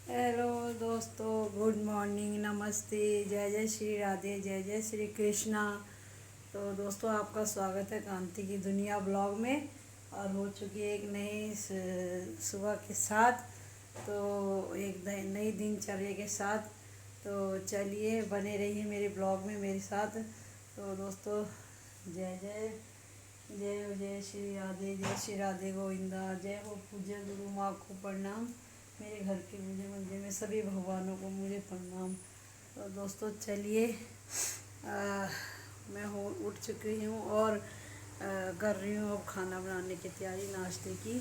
Hello दोस्तों, good morning, नमस्ते, जय जय श्री राधे, जय जय श्री कृष्णा। तो दोस्तों, आपका स्वागत है कांति की दुनिया ब्लॉग में। और हो चुकी है एक नई सुबह के साथ, तो एक नई दिनचर्या के साथ। तो चलिए, बने रहिए मेरे ब्लॉग में मेरे साथ। तो दोस्तों, जय जय जय जय श्री राधे, जय श्री राधे गोविंदा, जय हो पूज्य गुरु माँ को प्रणाम। मेरे घर के मुझे मंदिर में सभी भगवानों को मुझे प्रणाम। तो दोस्तों चलिए, मैं उठ चुकी हूँ और कर रही हूँ अब खाना बनाने की तैयारी नाश्ते की।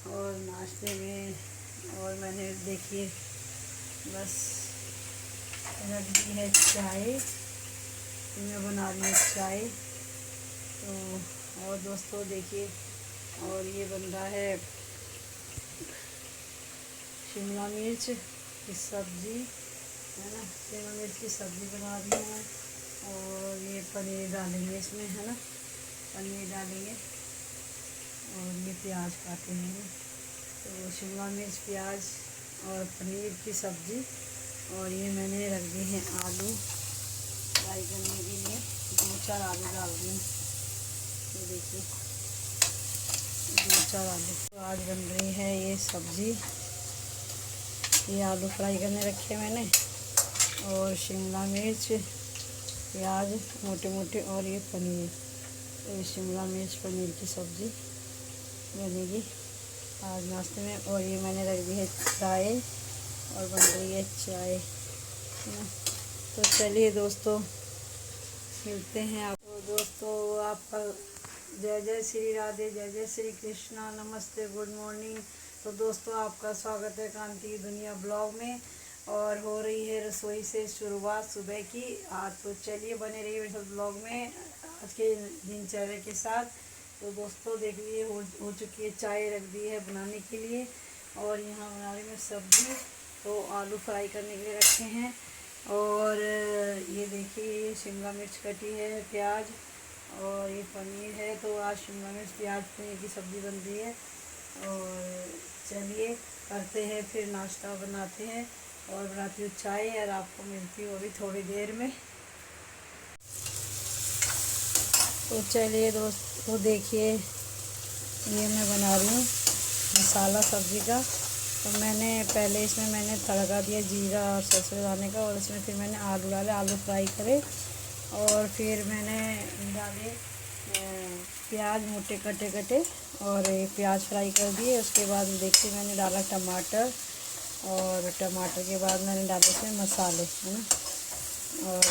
और नाश्ते में और मैंने देखिए बस रख दी है चाय। मैं बना रही हूँ चाय। तो और दोस्तों देखिए, और ये बन रहा है शिमला मिर्च की सब्ज़ी, है ना। शिमला मिर्च की सब्ज़ी बना रही हूँ। और ये पनीर डालेंगे इसमें, है ना, पनीर डालेंगे। और ये प्याज काटे हैं, तो शिमला मिर्च, प्याज और पनीर की सब्ज़ी। और ये मैंने रख दी हैं आलू फ्राई करने के लिए, 2-4 आलू डाल रही हूँ। ये देखिए 2-4 आलू। तो आज बन रही है ये सब्ज़ी। ये आलू फ्राई करने रखे मैंने, और शिमला मिर्च, प्याज मोटे मोटे, और ये पनीर। तो ये शिमला मिर्च पनीर की सब्ज़ी बनेगी आज नाश्ते में। और ये मैंने रख दी है चाय, और बन रही है चाय, है ना। तो चलिए दोस्तों, मिलते हैं आप। तो दोस्तों, आपका जय जय श्री राधे, जय जय श्री कृष्णा, नमस्ते, गुड मॉर्निंग। तो दोस्तों, आपका स्वागत है कांति की दुनिया ब्लॉग में। और हो रही है रसोई से शुरुआत सुबह की आज। तो चलिए, बने रहिए मेरे साथ ब्लॉग में आज के दिनचर्या के साथ। तो दोस्तों देखिए, हो चुकी है चाय, रख दी है बनाने के लिए। और यहाँ बना रही मैं सब्ज़ी। तो आलू फ्राई करने के लिए रखे हैं। और ये देखिए, ये शिमला मिर्च कटी है, प्याज, और ये पनीर है। तो आज शिमला मिर्च प्याज पनीर की सब्ज़ी बन रही है। और चलिए करते हैं, फिर नाश्ता बनाते हैं। और बनाती हूँ चाय, और आपको मिलती हूँ अभी थोड़ी देर में। तो चलिए दोस्तों, देखिए ये मैं बना रही हूँ मसाला सब्ज़ी का। तो मैंने पहले इसमें मैंने तड़का दिया जीरा और सरसों दाने का, और इसमें फिर मैंने आलू डाले, आलू फ्राई करे। और फिर मैंने डाले प्याज मोटे कटे कटे, और प्याज फ्राई कर दिए। उसके बाद देखिए मैंने डाला टमाटर, और टमाटर के बाद मैंने डाले इसमें मसाले, है ना। और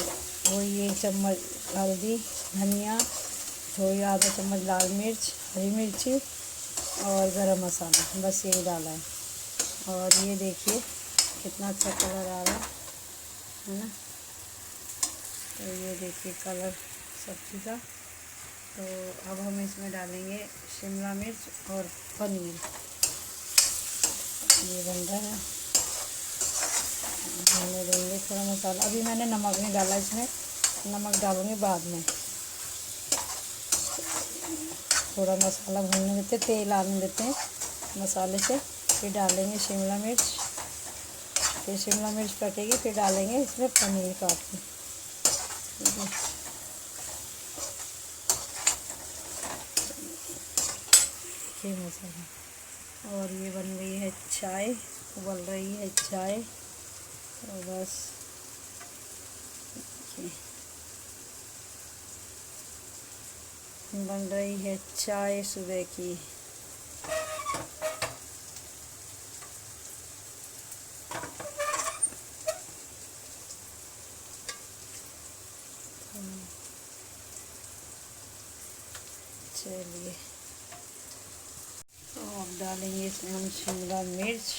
वो ये चम्मच हल्दी, धनिया, थोड़ी आधा चम्मच लाल मिर्च, हरी मिर्ची, और गरम मसाला, बस यही डाला है। और ये देखिए कितना अच्छा कलर आ रहा है ना। तो ये देखिए कलर सब्ज़ी का। तो अब हम इसमें डालेंगे शिमला मिर्च और पनीर। ये बन रहा है, डालने देंगे थोड़ा मसाला। अभी मैंने नमक नहीं डाला इसमें, नमक डालूंगी बाद में। थोड़ा मसाला भूनने देते, तेल आने देते हैं मसाले से, फिर डालेंगे शिमला मिर्च। फिर शिमला मिर्च पकेगी, फिर डालेंगे इसमें पनीर काट के, ठीक है। ये मसाला। और ये बन रही है चाय, उबल रही है चाय। तो बस बन रही है चाय सुबह की। चलिए, तो अब डालेंगे इसमें हम शिमला मिर्च।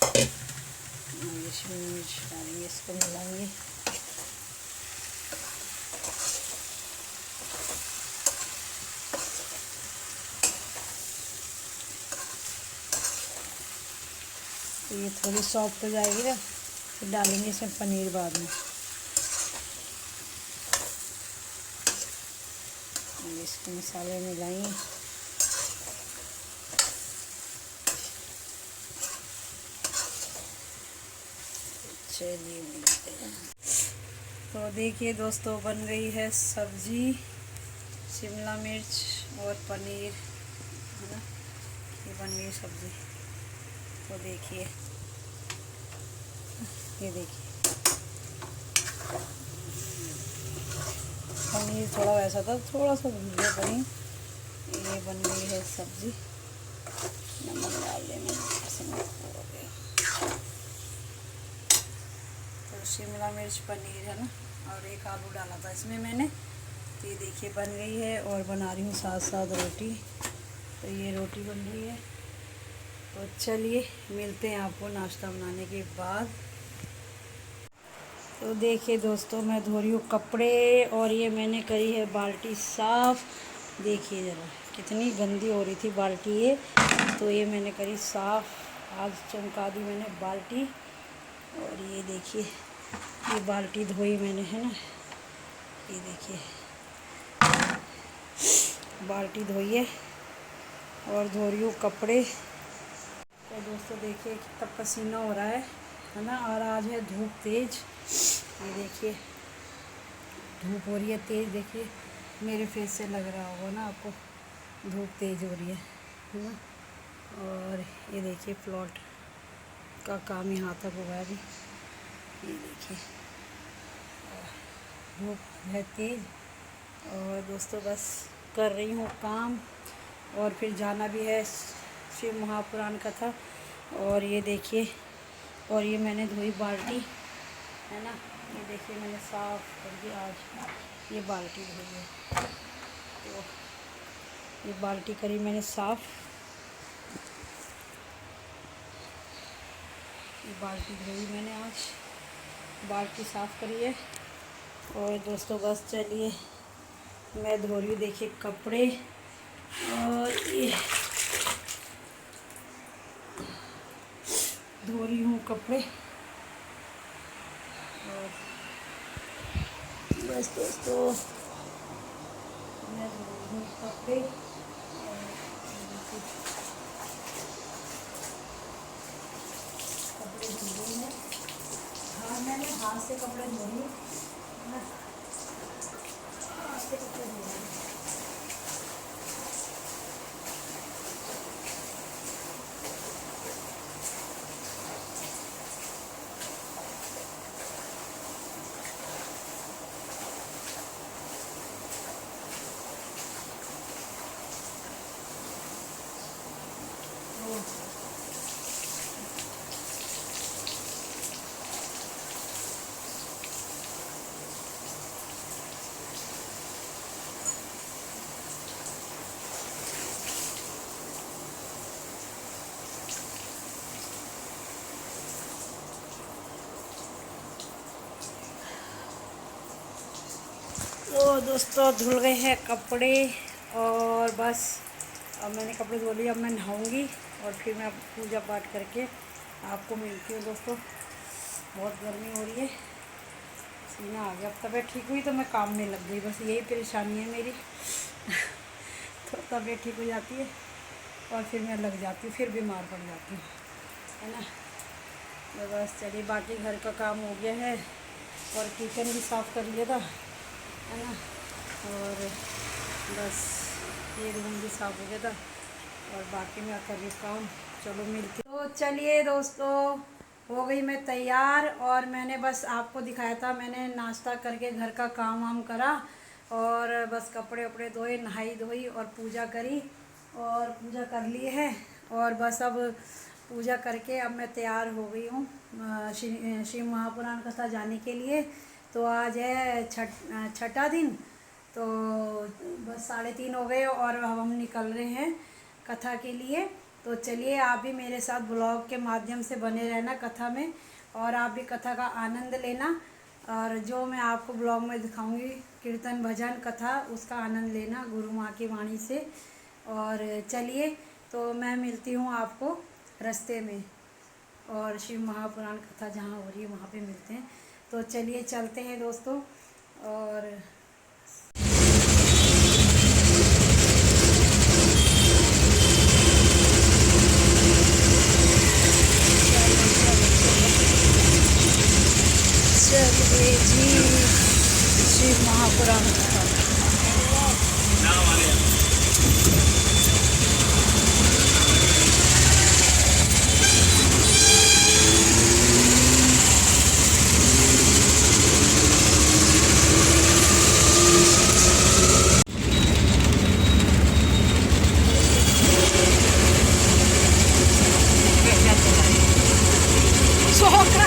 ये शिमला मिर्च डालेंगे, इसको मिलाएंगे। तो ये थोड़ी सॉफ्ट हो जाएगी ना, फिर डालेंगे इसमें पनीर बाद में। इसको मसाले मिलाएंगे। चलिए मिलते हैं। तो देखिए दोस्तों, बन गई है सब्जी, शिमला मिर्च और पनीर, है ना। ये बन गई सब्जी। तो देखिए, ये देखिए, पनीर थोड़ा वैसा था, थोड़ा सा भून गया पनीर। ये बन गई है सब्जी। नमक डाल देना, हो गया। तो शिमला मिर्च, पनीर, है ना, और एक आलू डाला था इसमें मैंने। तो ये देखिए बन गई है, और बना रही हूँ साथ साथ रोटी। तो ये रोटी बन रही है। तो चलिए मिलते हैं आपको नाश्ता बनाने के बाद। तो देखिए दोस्तों, मैं धो रही हूँ कपड़े, और ये मैंने करी है बाल्टी साफ़। देखिए ज़रा कितनी गंदी हो रही थी बाल्टी ये। तो ये मैंने करी साफ़, आज चमका दी मैंने बाल्टी। और ये देखिए, ये बाल्टी धोई मैंने, है ना। ये देखिए बाल्टी धोई है, और धो रही हूँ कपड़े। तो दोस्तों देखिए कितना पसीना हो रहा है ना। और आज है धूप तेज़। ये देखिए धूप हो रही है तेज़। देखिए मेरे फेस से लग रहा होगा ना आपको, धूप तेज़ हो रही है ना। और ये देखिए प्लॉट का काम यहाँ तक हुआ है अभी। ये देखिए धूप है तेज़। और दोस्तों बस कर रही हूँ काम, और फिर जाना भी है शिव महापुराण कथा। और ये देखिए, और ये मैंने धोई बाल्टी, है ना। ये देखिए मैंने साफ़ करके आज ये बाल्टी धोई है। तो ये बाल्टी करी मैंने साफ़, ये बाल्टी धोई मैंने आज, बाल्टी साफ़ करी है। और दोस्तों बस चलिए मैं धो रही हूँ, देखिए कपड़े। और ये धो रही हूँ कपड़े। और बस दोस्तों मैं धो रही हूँ कपड़े। कपड़े धो रही हैं। हाँ, मैंने हाथ से कपड़े धो रही हूँ, हाथ से कपड़े धो रही हूँ। तो दोस्तों धुल गए हैं कपड़े, और बस अब मैंने कपड़े धो लिए। अब मैं नहाऊंगी, और फिर मैं पूजा पाठ करके आपको मिलती हूँ। दोस्तों बहुत गर्मी हो रही है, पसीना आ गया। अब तबीयत ठीक हुई तो मैं काम में लग गई, बस यही परेशानी है मेरी। तो तबीयत ठीक हो जाती है और फिर मैं लग जाती हूँ, फिर बीमार पड़ जाती हूँ, है ना। तो बस चलिए, बाकी घर का काम हो गया है, और किचन भी साफ़ कर लिया था, है ना। और बस ये रूम भी साफ़ हो गया था, और बाकी मैं कर रही काम। चलो मिलती। तो चलिए दोस्तों, हो गई मैं तैयार, और मैंने बस आपको दिखाया था, मैंने नाश्ता करके घर का काम वाम करा, और बस कपड़े वपड़े धोए, नहाई धोई और पूजा करी, और पूजा कर ली है। और बस अब पूजा करके अब मैं तैयार हो गई हूँ शिव महापुराण कथा जाने के लिए। तो आज है छठा दिन। तो बस 3:30 हो गए, और अब हम निकल रहे हैं कथा के लिए। तो चलिए आप भी मेरे साथ ब्लॉग के माध्यम से बने रहना कथा में, और आप भी कथा का आनंद लेना। और जो मैं आपको ब्लॉग में दिखाऊंगी कीर्तन भजन कथा, उसका आनंद लेना गुरु माँ की वाणी से। और चलिए, तो मैं मिलती हूँ आपको रास्ते में, और शिव महापुराण कथा जहाँ हो रही है वहाँ पे मिलते हैं। तो चलिए चलते हैं दोस्तों। और पुराना Sohokra.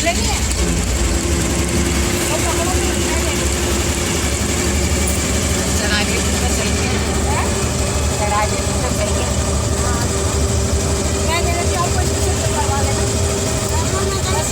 Lagi ya? चढ़ागे तो सही है, चढ़ागे तो सही है। मैं ले लेती हूँ, कोई चीज़ से करवा लेना। बस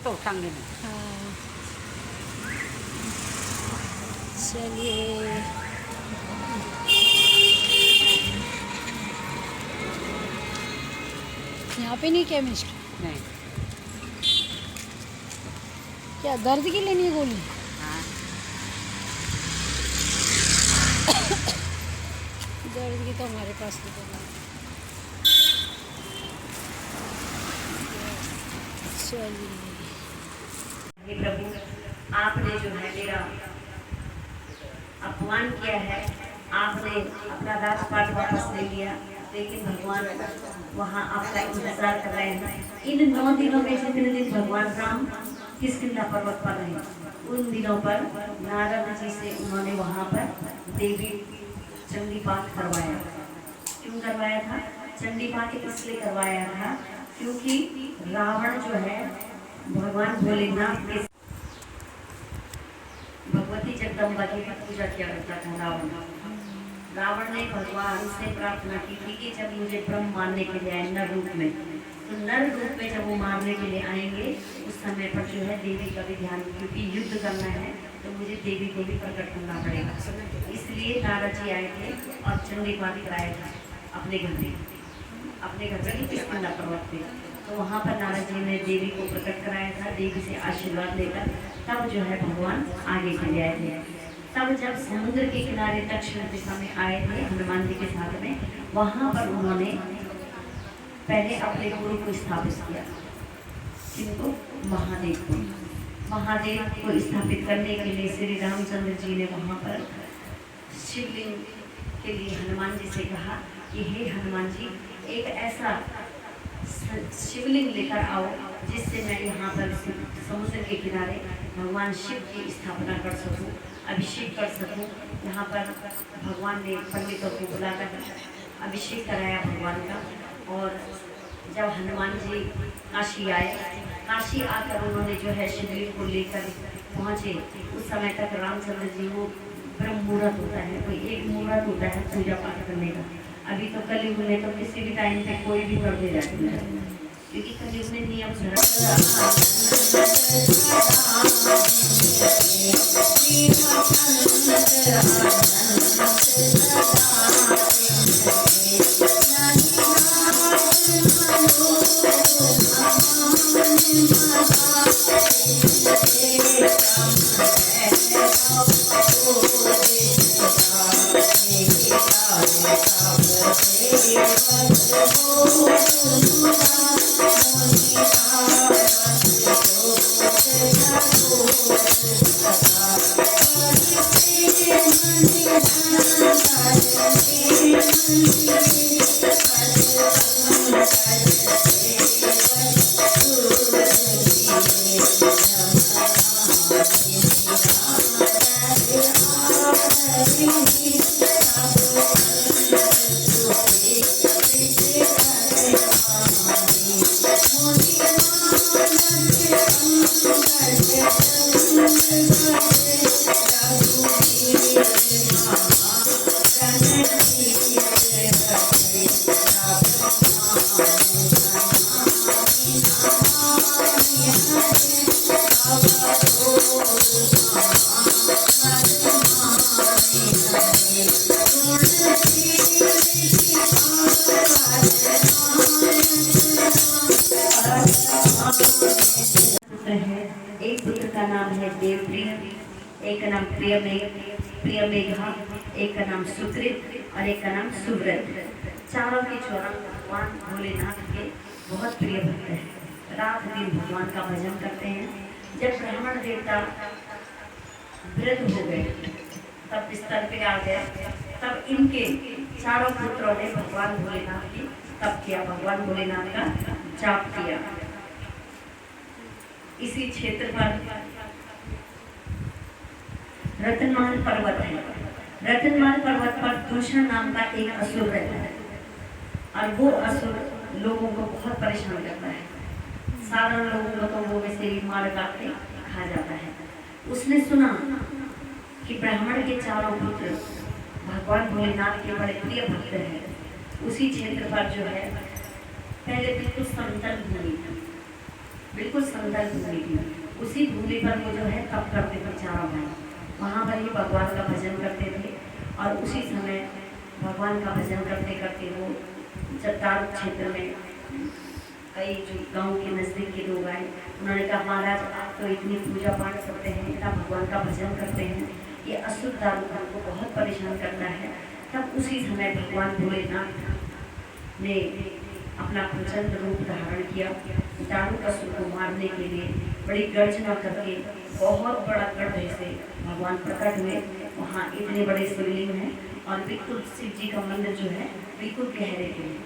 तो उठाएंगे नहीं। हाँ, चलिए यहाँ पे नहीं केमिस्ट नहीं, क्या दर्द की लेनी है गोली? हाँ दर्द की तो हमारे पास नहीं है। चलिए हे प्रभु, आपने जो है मेरा अपमान किया है, आपने अपना राजपाट वापस ले लिया, लेकिन भगवान वहाँ आपका इंतजार कर रहे हैं। इन 9 दिनों में से 3 दिन भगवान राम किष्किंधा पर्वत पर रहे। उन दिनों पर नारद जी से उन्होंने वहाँ पर देवी चंडी पाठ करवाया। क्यों करवाया था? चंडी पाठ इसलिए करवाया था क्योंकि रावण जो है भगवान भोलेनाथ के भगवती जगदम्बा की पूजा किया करता था। रावण ने भगवान से प्रार्थना की थी कि जब मुझे ब्रह्म मारने के लिए आए नर रूप में, तो नर रूप में जब वो मारने के लिए आएंगे उस समय पर जो है देवी का भी ध्यान, क्योंकि युद्ध करना है तो मुझे देवी को भी प्रकट करना पड़ेगा। इसलिए नारद जी आए थे और चंडी पाठ कराया था अपने घर में, अपने घर में किष्किंधा पर्वत पे। तो वहाँ पर नारद जी ने देवी को प्रकट कराया था। देवी से आशीर्वाद लेकर तब जो है भगवान आगे चले आए थे। तब जब समुद्र के किनारे दक्षिण दिशा में आए थे हनुमान जी के साथ में, वहाँ पर उन्होंने पहले अपने गुरु को स्थापित किया। किनको? महादेव को। महादेव को स्थापित करने के लिए श्री रामचंद्र जी ने वहाँ पर शिवलिंग के लिए हनुमान जी से कहा कि हे हनुमान जी, एक ऐसा शिवलिंग लेकर आओ जिससे मैं यहाँ पर समुद्र के किनारे भगवान शिव की स्थापना कर सकूँ, अभिषेक कर सकूँ। यहाँ पर भगवान ने पंडितों को बुलाकर अभिषेक कराया भगवान का। और जब हनुमान जी काशी आए, काशी आकर उन्होंने जो है शिवलिंग को लेकर पहुँचे, उस समय तक रामचंद्र जी वो ब्रह्म मुहूर्त होता है, कोई एक मुहूर्त होता है पूजा पाठ करने का। अभी तो कलयुग में तो किसी भी टाइम पे कोई भी कर दे जाती है, क्योंकि कलयुग में नियम Thank you. एक का नाम प्रियमेघा, एक का नाम सुकृत और एक का नाम सुव्रत। चारों के चौरान भगवान भोलेनाथ के बहुत प्रिय भक्त हैं। रात दिन भगवान का भजन करते हैं। जब ब्राह्मण देवता वृद्ध हो गए, तब बिस्तर पे आ गए, तब इनके चारों पुत्रों ने भगवान भोलेनाथ की तप किया, भगवान भोलेनाथ का जाप किया। इसी क्षेत्र पर रतनमाल पर्वत है। रतनमाल पर्वत पर दूषण नाम का एक असुर रहता है और वो असुर लोगों को बहुत परेशान करता है। साधारण लोगों को तो वो वैसे ही मार काट के खा जाता है। उसने सुना कि ब्राह्मण के चारों पुत्र भगवान भोलेनाथ के बड़े प्रिय भक्त हैं। उसी क्षेत्र पर जो है पहले बिल्कुल समतल भूमि थी, बिल्कुल समतल भूमि थी। उसी भूमि पर वो जो है तप करते थे चारों भाई। वहाँ पर ही भगवान का भजन करते थे और उसी समय भगवान का भजन करते करते वो जगदार क्षेत्र में कई जो गांव के नज़दीक के लोग आए। उन्होंने कहा, महाराज आप तो इतनी पूजा पाठ करते हैं, इतना भगवान का भजन करते हैं, ये असुर दारू हमको बहुत परेशान करता है। तब उसी समय भगवान भोलेनाथ ने अपना प्रचंड रूप धारण किया। दारूकासुर को मारने के लिए बड़ी गर्जना करके बहुत बड़ा गड्ढे से भगवान प्रकट हुए। वहाँ इतने बड़े शिवलिंग हैं और बिल्कुल शिव जी का मंदिर जो है बिल्कुल गहरे में,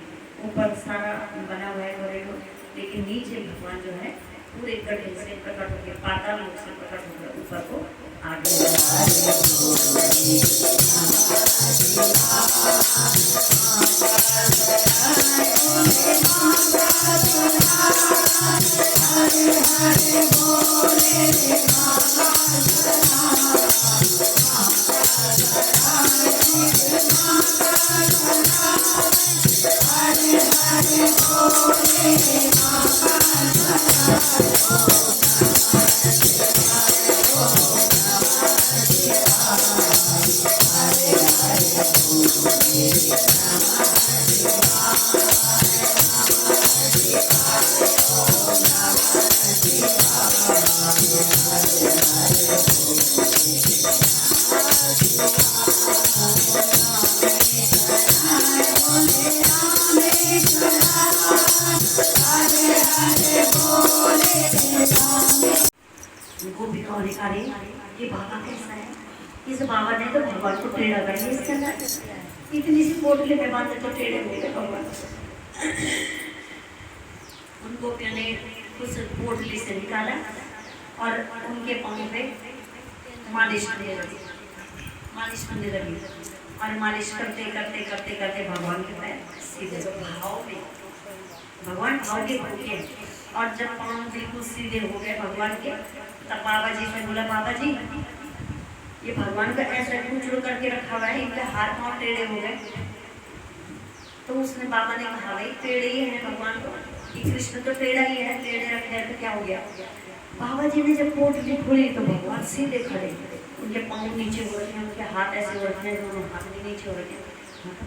ऊपर सारा बना हुआ है कॉरिडोर, लेकिन नीचे भगवान जो है पूरे गड्ढे से प्रकट होकर, पाताल लोक से प्रकट होकर ऊपर को आ गोपिकाओं ने कहा, ये बाबा कैसा है? इस बाबा ने तो भगवान को टेढ़ा कर दिया। इसके अंदर इतनी सी पोटली में बांधे तो टेढ़े हो गए भगवान। उन गोपियों ने उस पोटली से निकाला और उनके पाँव पे मालिश करने लगी और मालिश करते करते करते करते भगवान के पैर सीधे भाव में, भगवान भाव के भूखे। और जब पाँव बिल्कुल सीधे हो गए भगवान के, तब बाबा जी से बोला, बाबा जी ये भगवान का ऐसा कुचड़ करके रखा हुआ है, इनके हाथ पाँव टेढ़े हो गए। तो उसने बाबा ने कहा, भाई टेढ़े ही है भगवान को, कि कृष्ण तो टेढ़ा ही है, टेढ़े रखे हैं तो क्या हो गया? बाबा जी ने जब पोटली खोली तो भगवान सीधे खड़े, उनके पाँव नीचे हो रखे हैं, उनके हाथ ऐसे हो रखे हैं, दोनों हाथ भी नीचे हो रखे हैं।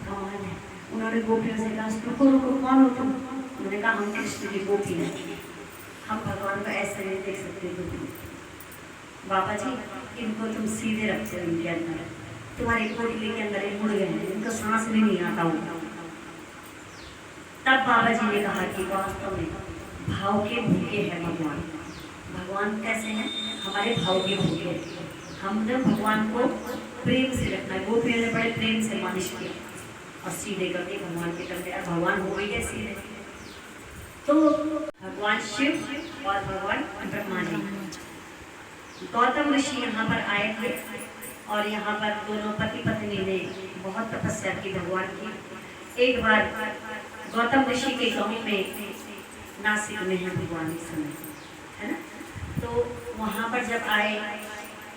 कमाल है। उन्होंने गोपियों से कहा, रुको रुको, कौन हो तुम? उन्होंने कहा, हम कृष्ण की गोपी हैं, हम भगवान को ऐसे नहीं देख सकते। बाबा जी इनको तुम सीधे रखते हो, इनके अंदर तुम्हारी पोटली के अंदर मुड़ गए हैं, इनको सांस भी नहीं आता होगा। तब बाबा जी ने कहा कि वास्तव में भाव के भूखे हैं भगवान। भगवान कैसे हैं? हमारे भाव के भूखे हैं। हमने भगवान को प्रेम से रखना है। गोपियों ने बड़े प्रेम से मालिश किया और सीधे करके भगवान के कंधे, और भगवान हो गए सीधे। तो भगवान शिव और भगवान ब्रह्मा जी, गौतम ऋषि यहाँ पर आए थे और यहाँ पर दोनों पति पत्नी ने बहुत तपस्या की भगवान की। एक बार गौतम ऋषि के गांव में, नासिक में है भगवान इस समय, है ना, तो वहाँ पर जब आए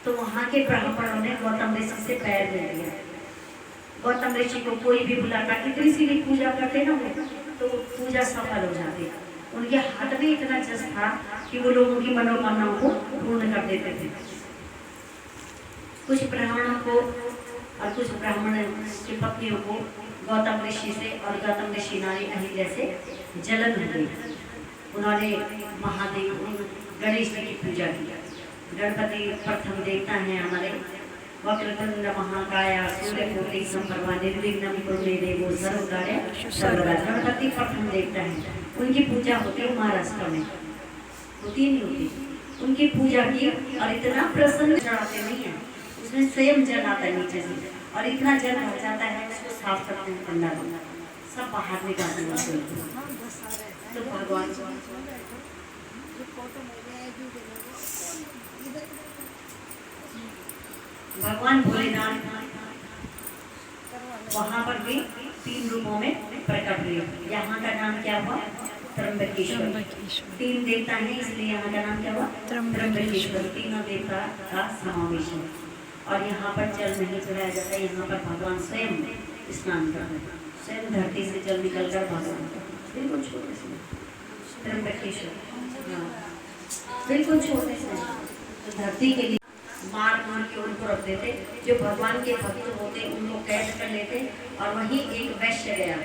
तो वहाँ के ब्राह्मणों ने गौतम ऋषि से पैर दे दिया। गौतम ऋषि को कोई भी बुलाता, कि ऋषि की पूजा करते ना वो, तो पूजा सफल हो जाती। उनके हाथ में इतना जस था कि वो लोगों की मनोकामनाओं को पूर्ण कर देते थे। कुछ ब्राह्मणों को और कुछ ब्राह्मण की पत्नियों को गौतम ऋषि से और गौतम ऋषि नारी अहिल्या से जलन हो गई। उन्होंने महादेव गणेश जी की पूजा की गणपति प्रथम देवता है हमारे। वक्रतुंड महाकाय सूर्यकोटि समप्रभा निर्विघ्नं कुरु मे देवो सर्वकार्य सर्वदा। गणपति प्रथम देवता है, उनकी पूजा होती है महाराष्ट्र में, होती नहीं होती, उनकी पूजा की। और इतना प्रसन्न चढ़ाते नहीं है, उसमें स्वयं जल आता है नीचे से, और इतना जल भर जाता है, उसको साफ करते हैं पंडाल, सब बाहर निकालते हैं। तो भगवान भगवान भोलेनाथ वहाँ पर भी 3 रूपों में प्रकट हुए। यहाँ का नाम क्या हुआ? त्र्यंबकेश्वर। 3 देवता हैं, इसलिए यहाँ का नाम क्या हुआ? त्र्यंबकेश्वर। तीनों देवता का समावेश है। और यहाँ पर जल नहीं चढ़ाया जाता, यहाँ पर भगवान स्वयं स्नान करते हैं, स्वयं धरती से जल निकल कर भगवान बिल्कुल छोटे से त्र्यंबकेश्वर, बिल्कुल छोटे से तो धरती के लिए मार के उनको रख देते। जो भगवान के भक्त होते उनको कैद कर लेते, और वहीं एक वैश्य गया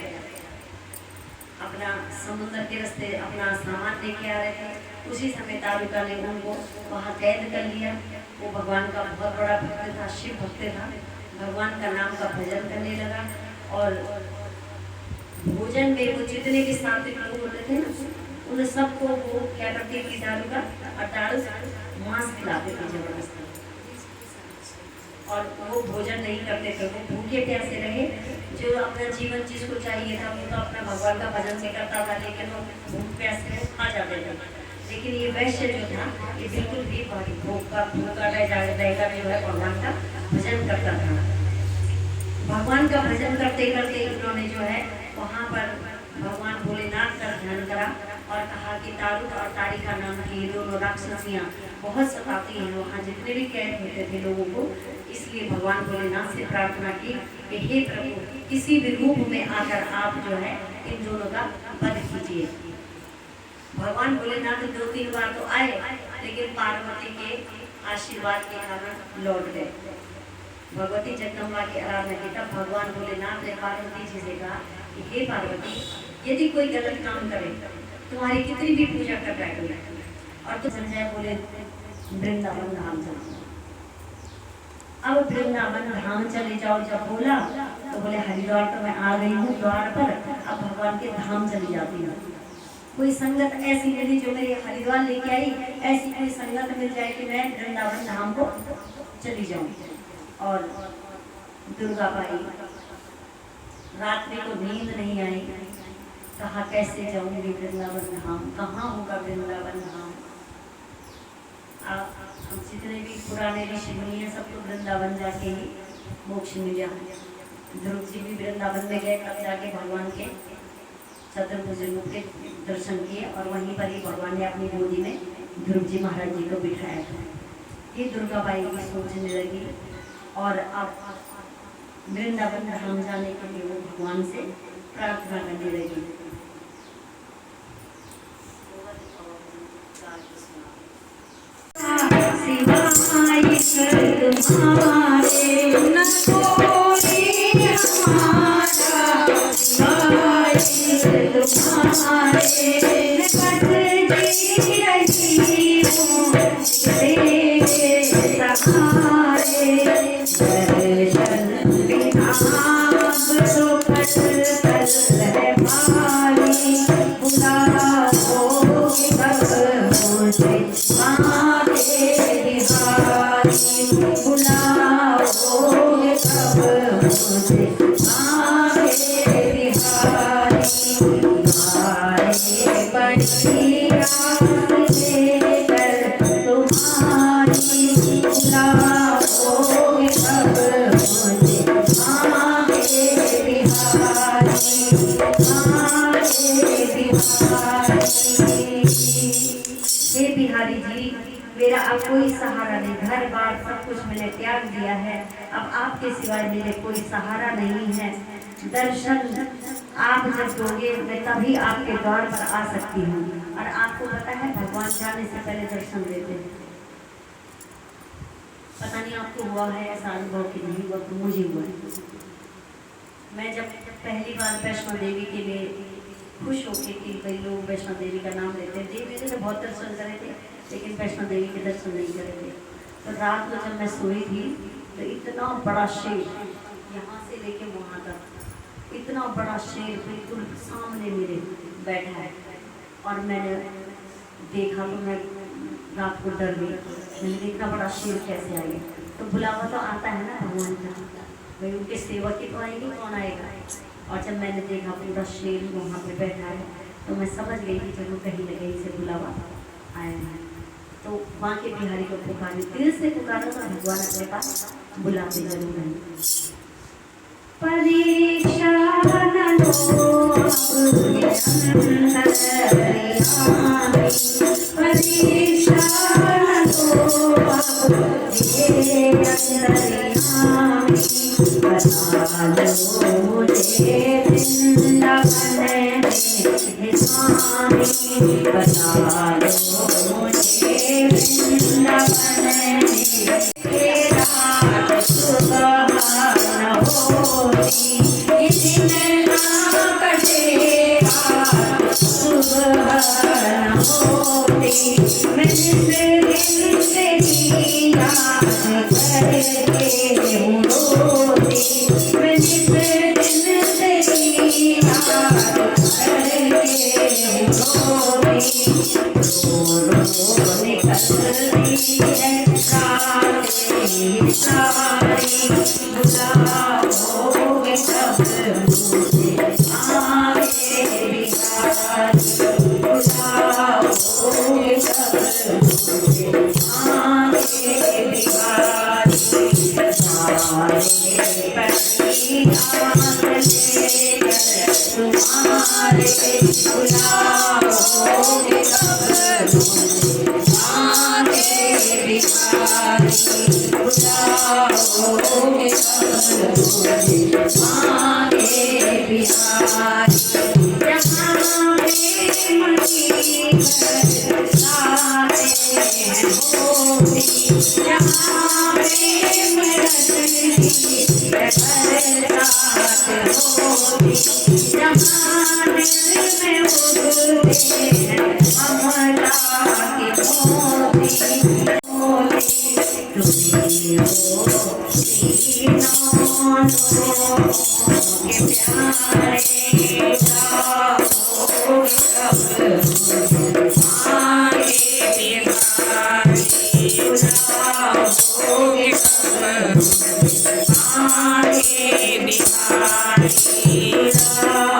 अपना समुद्र के रास्ते अपना सामान लेके आ रहे थे, उसी समय तारुका ने उनको वहाँ कैद कर लिया। वो भगवान का बहुत बड़ा भक्त था, शिव भक्त था, भगवान का नाम का भजन करने लगा। और भोजन में वो जितने भी सात्विक लोग होते थे ना, उन सबको वो क्या करती थी तारुका, और तारु मांस खिलाते थे जबरदस्ती। और वो भोजन नहीं करते थे, वो भूखे प्यासे रहे। जो अपना जीवन जिसको चाहिए था वो तो अपना भगवान का भजन से करता था, लेकिन वो भूख प्यासे खा जाते थे। लेकिन ये वैश्य जो था, ये बिल्कुल भी भूखा रहकर जो है भगवान का भजन करता था। भगवान का भजन करते करते इन्होंने जो है वहाँ पर भगवान भोलेनाथ का ध्यान करा और कहा कि तारुक और तारिका नाम की दोनों राक्षसियाँ बहुत सताती हैं वहाँ जितने भी कैद होते थे लोगों को। इसलिए भगवान भोलेनाथ से प्रार्थना की कि हे प्रभु, किसी भी रूप में आकर आप जो है इन दोनों का वध कीजिए। भगवान भोलेनाथ 2-3 बार तो आए, लेकिन पार्वती के आशीर्वाद के कारण लौट गए। भगवती जगदम्बा की आराधना की, तब भगवान भोलेनाथ ने पार्वती जी से कहा कि हे पार्वती, यदि कोई गलत काम करे, तुम्हारी कितनी भी पूजा कर बैठो और तो संजय बोले वृंदावन धाम जाओ। अब वृंदावन धाम चले जाओ जब बोला, तो बोले हरिद्वार तो मैं आ गई हूँ द्वार पर, अब भगवान के धाम चली जाती हूँ। कोई संगत ऐसी मिली जो मेरे हरिद्वार लेके आई, ऐसी कोई संगत मिल जाए कि मैं वृंदावन धाम को चली जाऊँ। और दुर्गा बाई रात में तो नींद नहीं आई, कहा कैसे जाऊंगी वृंदावन धाम, कहाँ होगा वृंदावन धाम। जितने भी पुराने ऋषि मुनि हैं सब तो वृंदावन जाके ही मोक्ष मिला। ध्रुव जी भी वृंदावन में गए, तब जाके भगवान के चतुर्भुज मुख के दर्शन किए, और वहीं पर ही भगवान ने अपनी गोदी में ध्रुव जी महाराज जी को बिठाया था। ये दुर्गा बाई की सोचने लगी, और अब वृंदावन धाम जाने के लिए वो भगवान से प्रार्थना करने लगी। बिहारी जी, मेरा अब कोई सहारा नहीं, घर बार सब कुछ मैंने त्याग दिया है, अब आपके सिवाय मेरे कोई सहारा नहीं है। दर्शन आप जब दोगे मैं तभी आपके द्वार पर आ सकती हूँ। और आपको पता है भगवान जाने से पहले दर्शन देते हैं। पता नहीं आपको हुआ है ऐसा अनुभव कि नहीं हुआ, तो मुझे हुआ है। मैं जब पहली बार वैष्णो देवी के लिए खुश होके कि भाई लोग वैष्णो देवी का नाम लेते हैं। देवी ने तो बहुत दर्शन करे थे, लेकिन वैष्णो देवी के दर्शन नहीं करे थे। तो रात को जब मैं सोई थी तो इतना बड़ा शेर, यहाँ से लेके वहाँ तक इतना बड़ा शेर बिल्कुल सामने मेरे बैठा है। और मैंने देखा तो मैं रात को डर गई। मैंने इतना बड़ा शेर कैसे आ गया? तो बुलावा तो आता है ना भगवान का, भाई उनके सेवक ही तो आएंगे, कौन आएगा। और जब मैंने देखा पूरा शेर वहाँ पे बैठा है तो मैं समझ गई कि चलो कहीं ना कहीं से बुलावा आया है। तो वहाँ के बिहारी को पुकारे, दिल से पुकारा तो भगवान अपने पास बुलाते जरूर हैं। परीक्षा न लो परीक्षा न लो बता दो मुझे वृंदावन में स्वामी, बता दो मुझे वृंदावन में तेरा सुबह न होती, दिन ना कटेगा सुबह न होती, मैं जिस दिन तेरी याद करके हूँ रोती, मैं जिस दिन तेरी याद करके हूँ रोती, रो निकलती है रातें सारी, बुलाओगे तब मुझे आगे बिहारी, बुलाओगे तब मुझे आगे बिहारी, सारे पति आस लेकर तुम्हारे, बुलाओगे तब मुझे आगे बिहारी, बुलाओगे तब मुझे आगे बिहारी। जहाँ प्रेम की बरसातें होती, जहाँ प्रेम रस की बरसात होती, जहाँ दिल में उगते हैं ममता के मोती, तुम्ही हो तीनों के प्यारे, बुलाओगे तब मुझे आगे बिहारी, बुलाओगे तब मुझे आगे बिहारी, बुलाओ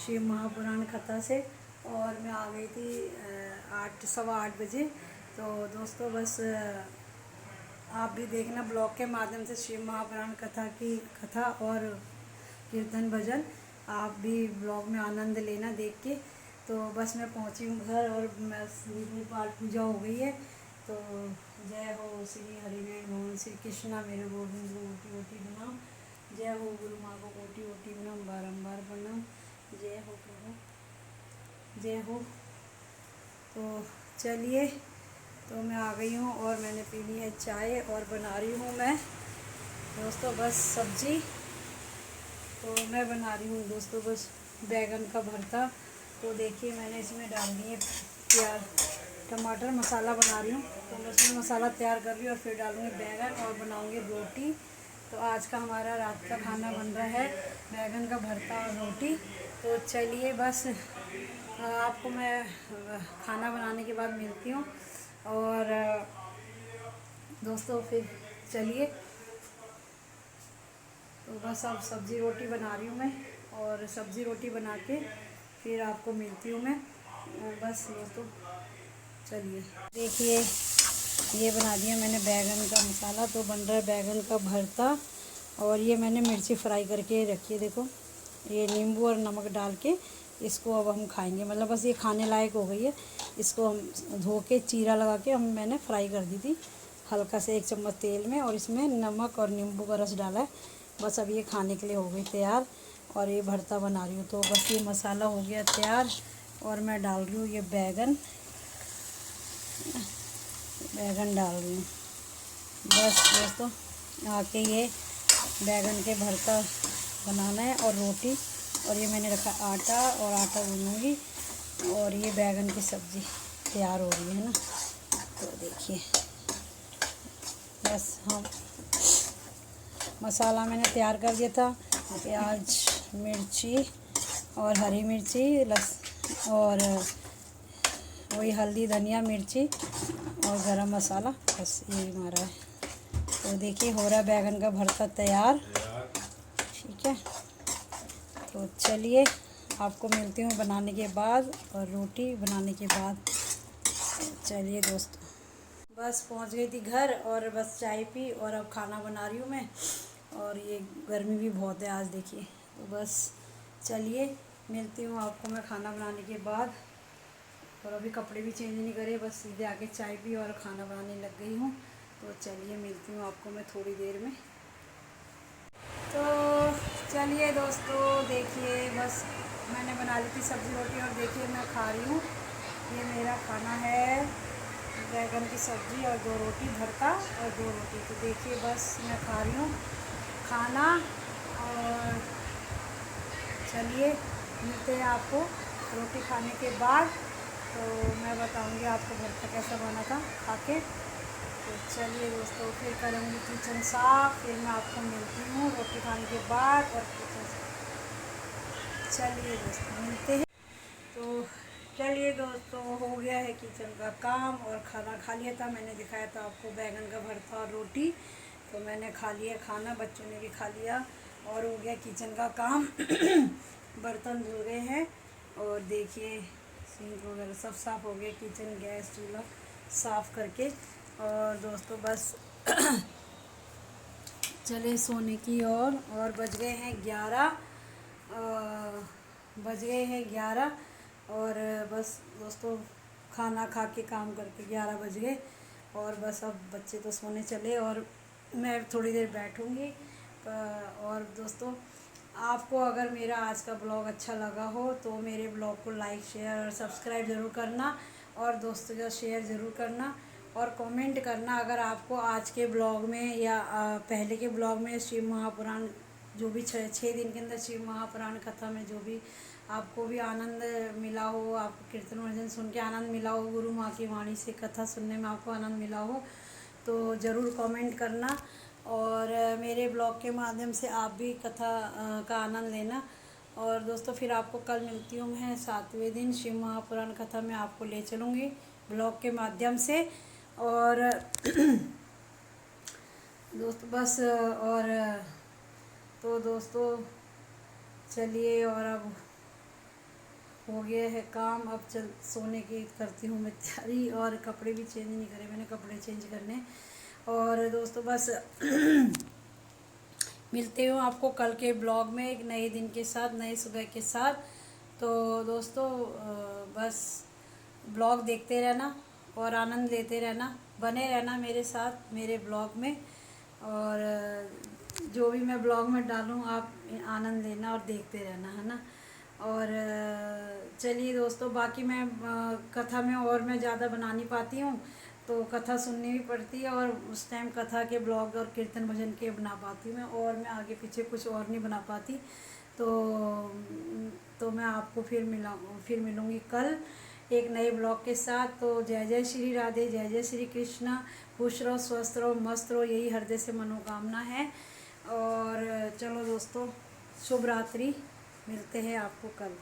शिव महापुराण कथा से। और मैं आ गई थी 8 सवा 8 बजे। तो दोस्तों बस आप भी देखना ब्लॉग के माध्यम से शिव महापुराण कथा की कथा और कीर्तन भजन, आप भी ब्लॉग में आनंद लेना देख के। तो बस मैं पहुंची हूँ घर और मैं पाठ पूजा हो गई है। तो जय हो श्री हरिनारायण भगवान श्री कृष्णा मेरे गोविंद कोटि कोटि प्रणाम। जय हो गुरु माँ को कोटि कोटि प्रणाम, बारंबार प्रणाम। जय हो प्रभु, जय हो। तो चलिए, तो मैं आ गई हूँ और मैंने पी ली है चाय और बना रही हूँ मैं दोस्तों बस सब्जी। तो मैं बना रही हूँ दोस्तों बस बैगन का भरता। तो देखिए मैंने इसमें डाल दिए प्याज टमाटर, मसाला बना रही हूँ। तो मैं इसमें मसाला तैयार कर रही हूँ और फिर डालूँगी बैगन और बनाऊँगी रोटी। तो आज का हमारा रात का खाना बन रहा है बैगन का भरता और रोटी। तो चलिए बस आपको मैं खाना बनाने के बाद मिलती हूँ। और दोस्तों फिर चलिए, तो बस अब सब्ज़ी रोटी बना रही हूँ मैं और सब्ज़ी रोटी बना के फिर आपको मिलती हूँ मैं। बस दोस्तों चलिए, देखिए ये बना दिया मैंने बैगन का मसाला। तो बन रहा है बैगन का भरता। और ये मैंने मिर्ची फ्राई करके रखी है, देखो ये नींबू और नमक डाल के इसको अब हम खाएंगे। मतलब बस ये खाने लायक हो गई है। इसको हम धो के चीरा लगा के मैंने फ्राई कर दी थी हल्का से 1 चम्मच तेल में, और इसमें नमक और नींबू का रस डाला है। बस अब ये खाने के लिए हो गई तैयार और ये भरता बना रही हूँ। तो बस ये मसाला हो गया तैयार और मैं डाल रही हूँ ये बैगन डाल रही हूँ। बस दोस्तों आके ये बैगन के भरता बनाना है और रोटी। और ये मैंने रखा आटा और आटा गूंदूँगी और ये बैगन की सब्ज़ी तैयार हो रही है ना। तो देखिए बस हम मसाला मैंने तैयार कर दिया था, प्याज मिर्ची और हरी मिर्ची और वही हल्दी धनिया मिर्ची और गरम मसाला, बस यही हमारा है। तो देखिए हो रहा है बैगन का भरता तैयार, ठीक है। तो चलिए आपको मिलती हूँ बनाने के बाद और रोटी बनाने के बाद। चलिए दोस्तों बस पहुँच गई थी घर और बस चाय पी और अब खाना बना रही हूँ मैं। और ये गर्मी भी बहुत है आज देखिए। तो बस चलिए मिलती हूँ आपको मैं खाना बनाने के बाद। और अभी कपड़े भी चेंज नहीं करे, बस सीधे आके चाय पी और खाना बनाने लग गई हूँ। तो चलिए मिलती हूँ आपको मैं थोड़ी देर में। तो चलिए दोस्तों देखिए बस मैंने बना ली थी सब्ज़ी रोटी और देखिए मैं खा रही हूँ। ये मेरा खाना है बैगन की सब्ज़ी और 2 रोटी भरता और 2 रोटी। तो देखिए बस मैं खा रही हूँ खाना। और चलिए मिलते हैं आपको रोटी खाने के बाद। तो मैं बताऊंगी आपको भरता कैसा बना था खा के। तो चलिए दोस्तों फिर करूँगी किचन साफ, फिर मैं आपको मिलती हूँ रोटी खाने के बाद और किचन साफ। चलिए दोस्तों मिलते हैं। तो चलिए दोस्तों हो गया है किचन का काम और खाना खा लिया था। मैंने दिखाया था आपको बैगन का भरता और रोटी। तो मैंने खा लिया खाना, बच्चों ने भी खा लिया और हो गया किचन का काम। बर्तन धुल गए हैं और देखिए सिंक वगैरह सब साफ़ हो गया, किचन गैस चूल्हा साफ़ करके। और दोस्तों बस चले सोने की और बज गए हैं 11 और बस दोस्तों खाना खा के काम करके 11 बज गए। और बस अब बच्चे तो सोने चले और मैं थोड़ी देर बैठूँगी। और दोस्तों आपको अगर मेरा आज का ब्लॉग अच्छा लगा हो तो मेरे ब्लॉग को लाइक शेयर और सब्सक्राइब ज़रूर करना और दोस्तों का शेयर ज़रूर करना और कमेंट करना। अगर आपको आज के ब्लॉग में या पहले के ब्लॉग में शिव महापुराण जो भी 6 दिन के अंदर शिव महापुराण कथा में जो भी आपको भी आनंद मिला हो, आपको कीर्तन वर्जन सुन के आनंद मिला हो, गुरु माँ की वाणी से कथा सुनने में आपको आनंद मिला हो तो ज़रूर कमेंट करना। और मेरे ब्लॉग के माध्यम से आप भी कथा का आनंद लेना। और दोस्तों फिर आपको कल मिलती हूँ मैं 7वें दिन शिव महापुराण कथा में आपको ले चलूँगी ब्लॉग के माध्यम से। और दोस्तों बस और तो दोस्तों चलिए और अब हो गया है काम। अब चल सोने की करती हूँ मैं तैयारी, और कपड़े भी चेंज नहीं करे मैंने, कपड़े चेंज करने। और दोस्तों बस मिलते हो आपको कल के ब्लॉग में एक नए दिन के साथ, नए सुबह के साथ। तो दोस्तों बस ब्लॉग देखते रहना और आनंद लेते रहना, बने रहना मेरे साथ मेरे ब्लॉग में। और जो भी मैं ब्लॉग में डालूँ आप आनंद लेना और देखते रहना, है ना। और चलिए दोस्तों, बाकी मैं कथा में और मैं ज़्यादा बना नहीं पाती हूँ, तो कथा सुननी भी पड़ती है, और उस टाइम कथा के ब्लॉग और कीर्तन भजन के बना पाती हूँ मैं, और मैं आगे पीछे कुछ और नहीं बना पाती। तो मैं आपको फिर मिलूँगी कल एक नए ब्लॉग के साथ। तो जय जय श्री राधे, जय जय श्री कृष्णा। खुश रहो, स्वस्थ रहो, मस्त रहो, यही हृदय से मनोकामना है। और चलो दोस्तों, शुभ रात्रि, मिलते हैं आपको कल।